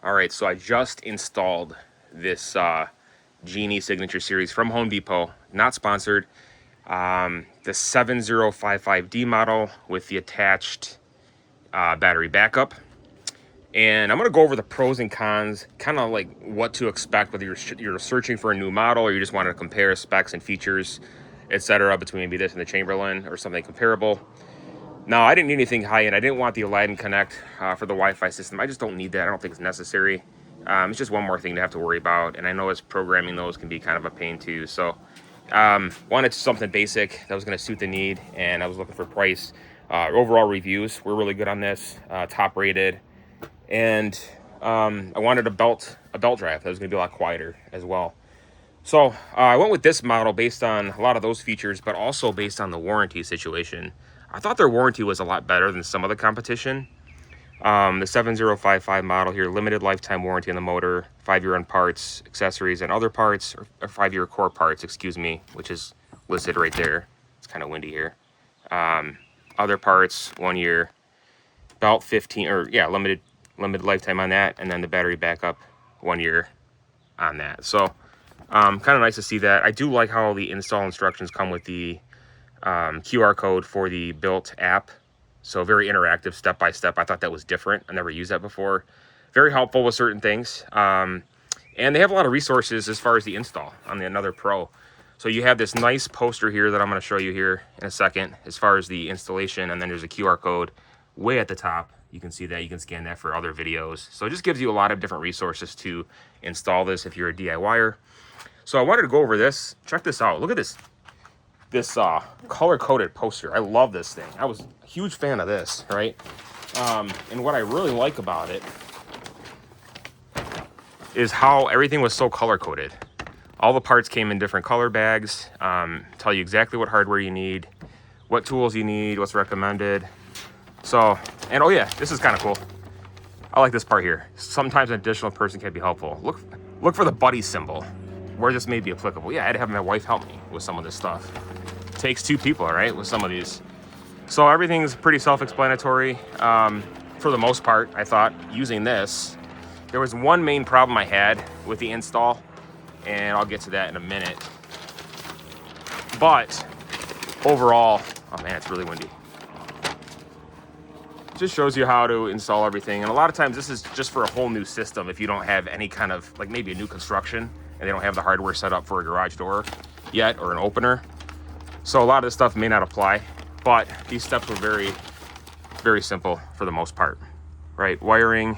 All right, so I just installed this Genie Signature Series from Home Depot, not sponsored. The 7055D model with the attached battery backup. And I'm gonna go over the pros and cons, kind of like what to expect, whether you're searching for a new model or you just want to compare specs and features, etc., between maybe this and the Chamberlain or something comparable. Now, I didn't need anything high-end. I didn't want the Aladdin Connect for the Wi-Fi system. I just don't need that. I don't think it's necessary. It's just one more thing to have to worry about, and I know it's programming those can be kind of a pain too. So, wanted something basic that was going to suit the need, and I was looking for price. Overall reviews were really good on this, top rated, and I wanted a belt drive that was going to be a lot quieter as well. So I went with this model based on a lot of those features, but also based on the warranty situation. I thought their warranty was a lot better than some of the competition. The 7055 model here, limited lifetime warranty on the motor, 5-year on parts, accessories, and other parts, or 5-year core parts, excuse me, which is listed right there. It's kind of windy here. Other parts, 1 year, about 15, or yeah, limited lifetime on that, and then the battery backup, 1 year on that. So kind of nice to see that. I do like how the install instructions come with the QR code for the BILT app. So very interactive, step by step. I thought that was different. I never used that before. Very helpful with certain things. And they have a lot of resources as far as the install on the Another Pro. So you have this nice poster here that I'm going to show you here in a second as far as the installation. And then there's a QR code way at the top. You can see that. You can scan that for other videos. So it just gives you a lot of different resources to install this if you're a DIYer. So I wanted to go over this. Check this out. Look at this color-coded poster. I love this thing. I was a huge fan of this, right? And what I really like about it is how everything was so color-coded. All the parts came in different color bags, tell you exactly what hardware you need, what tools you need, what's recommended. So, and oh yeah, this is kind of cool. I like this part here. Sometimes an additional person can be helpful. Look for the buddy symbol, where this may be applicable. Yeah, I had to have my wife help me with some of this stuff. Takes two people, right, with some of these. So everything's pretty self-explanatory for the most part. I thought using this, there was one main problem I had with the install, and I'll get to that in a minute. But overall, oh man, it's really windy. Just shows you how to install everything. And a lot of times this is just for a whole new system if you don't have any kind of, like maybe a new construction and they don't have the hardware set up for a garage door yet or an opener. So a lot of this stuff may not apply, but these steps were very, very simple for the most part, right? Wiring,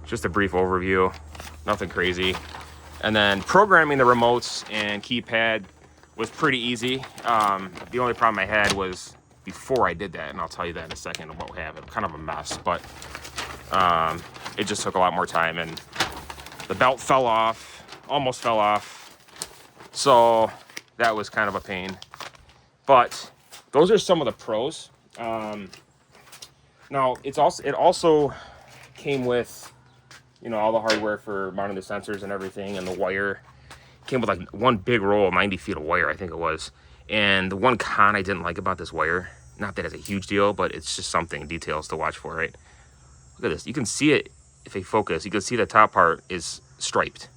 just a brief overview, nothing crazy. And then programming the remotes and keypad was pretty easy. The only problem I had was before I did that, and I'll tell you that in a second what we have. It was kind of a mess, but it just took a lot more time, and the belt fell off, almost fell off. So that was kind of a pain, but those are some of the pros. Now it also came with, you know, all the hardware for mounting the sensors and everything, and the wire came with like one big roll of 90 feet of wire, I think it was. And the one con I didn't like about this wire, not that it's a huge deal, but it's just something, details to watch for, right? Look at this. You can see it if they focus. You can see the top part is striped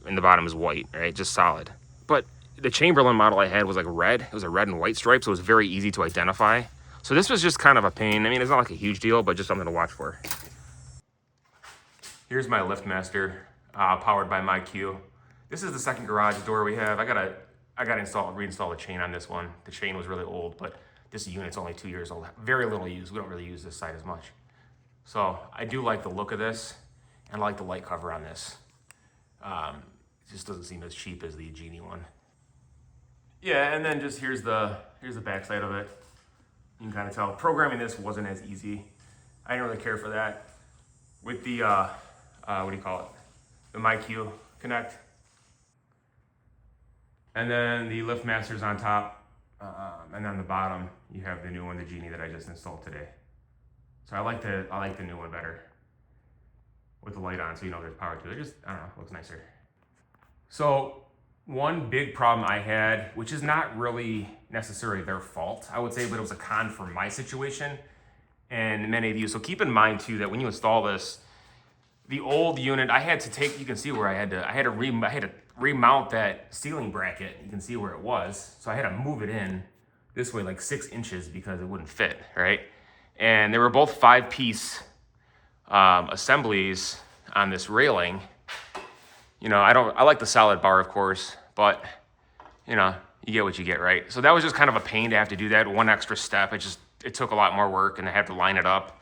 and the bottom is white, right? Just solid. But the Chamberlain model I had was like red. It was a red and white stripe, so it was very easy to identify. So this was just kind of a pain. I mean, it's not like a huge deal, but just something to watch for. Here's my LiftMaster, powered by MyQ. This is the second garage door we have. I gotta reinstall the chain on this one. The chain was really old, but this unit's only 2 years old. Very little used. We don't really use this side as much. So I do like the look of this, and I like the light cover on this. It just doesn't seem as cheap as the Genie one. Yeah, and then just here's the back side of it. You can kind of tell programming this wasn't as easy. I didn't really care for that. With the what do you call it? The MyQ Connect. And then the LiftMaster's on top, and on the bottom you have the new one, the Genie that I just installed today. So I like the new one better with the light on, so you know there's power to it. Just, I don't know, looks nicer. So one big problem I had, which is not really necessarily their fault, I would say, but it was a con for my situation, and many of you. So keep in mind too that when you install this, the old unit, I had to take, you can see where I had to remount that ceiling bracket. You can see where it was. So I had to move it in this way like 6 inches because it wouldn't fit, right? And they were both 5-piece assemblies on this railing. You know, I like the solid bar, of course, but you know, you get what you get, right? So that was just kind of a pain to have to do that one extra step. It took a lot more work, and I had to line it up.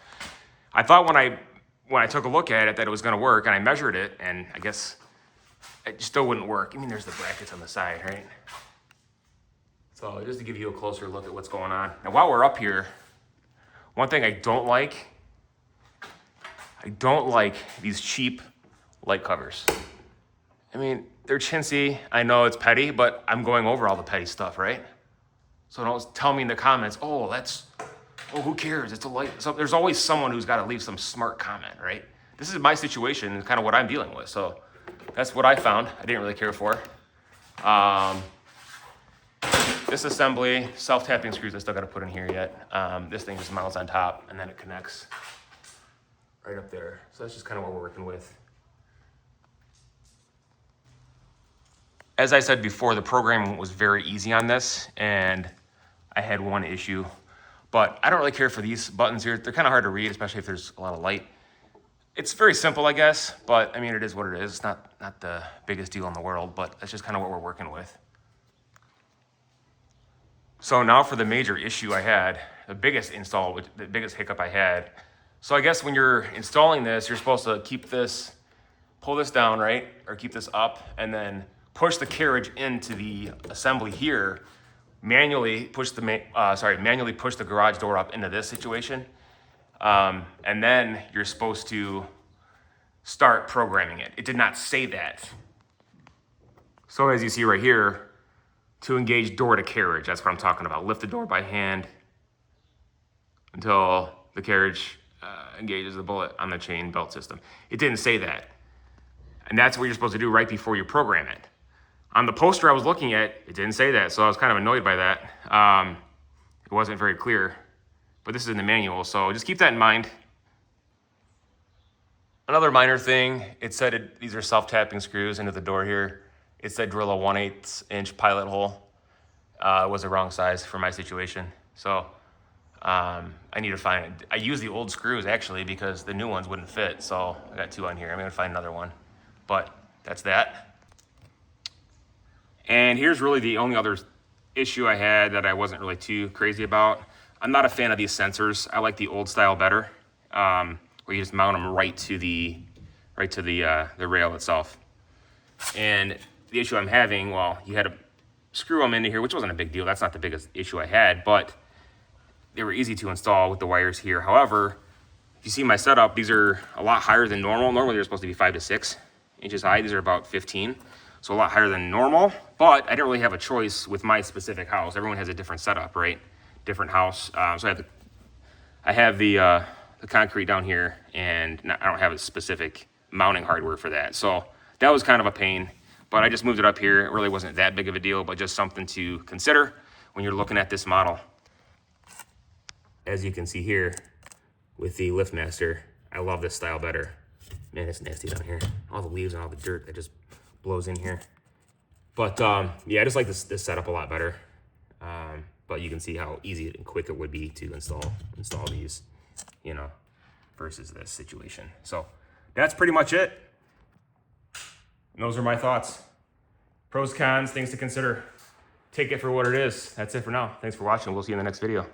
I thought when I took a look at it that it was going to work, and I measured it, and I guess it still wouldn't work. I mean, there's the brackets on the side, right? So just to give you a closer look at what's going on. Now, while we're up here, one thing I don't like these cheap light covers. I mean, they're chintzy. I know it's petty, but I'm going over all the petty stuff, right? So don't tell me in the comments, oh, who cares? It's a light. So there's always someone who's got to leave some smart comment, right? This is my situation and kind of what I'm dealing with. So that's what I found. I didn't really care for. This assembly, self-tapping screws, I still got to put in here yet. This thing just mounts on top and then it connects right up there. So that's just kind of what we're working with. As I said before, the programming was very easy on this, and I had one issue, but I don't really care for these buttons here. They're kind of hard to read, especially if there's a lot of light. It's very simple, I guess, but I mean, it is what it is. It's not the biggest deal in the world, but that's just kind of what we're working with. So now for the major issue I had, the biggest hiccup I had. So I guess when you're installing this, you're supposed to pull this down, right? Or keep this up, and then push the carriage into the assembly here, manually push the garage door up into this situation. And then you're supposed to start programming it. It did not say that. So as you see right here, to engage door to carriage, that's what I'm talking about. Lift the door by hand until the carriage engages the bullet on the chain belt system. It didn't say that. And that's what you're supposed to do right before you program it. On the poster I was looking at, it didn't say that, so I was kind of annoyed by that. It wasn't very clear, but this is in the manual, so just keep that in mind. Another minor thing, it said these are self-tapping screws into the door here. It said drill a 1/8 inch pilot hole. It was the wrong size for my situation, so I need to find it. I use the old screws actually because the new ones wouldn't fit, so I got 2 on here. I'm gonna find another one, but that's that. And here's really the only other issue I had that I wasn't really too crazy about. I'm not a fan of these sensors. I like the old style better, where you just mount them right to the rail itself. And the issue I'm having, well, you had to screw them into here, which wasn't a big deal. That's not the biggest issue I had, but they were easy to install with the wires here. However, if you see my setup, these are a lot higher than normal. Normally they're supposed to be 5 to 6 inches high. These are about 15. So a lot higher than normal, but I didn't really have a choice with my specific house. Everyone has a different setup, right? Different house. So I have the concrete down here, and I don't have a specific mounting hardware for that. So that was kind of a pain, but I just moved it up here. It really wasn't that big of a deal, but just something to consider when you're looking at this model. As you can see here with the LiftMaster, I love this style better. Man, it's nasty down here. All the leaves and all the dirt that just blows in here. But yeah, I just like this setup a lot better. But you can see how easy and quick it would be to install these, you know, versus this situation. So that's pretty much it. And those are my thoughts. Pros, cons, things to consider. Take it for what it is. That's it for now. Thanks for watching. We'll see you in the next video.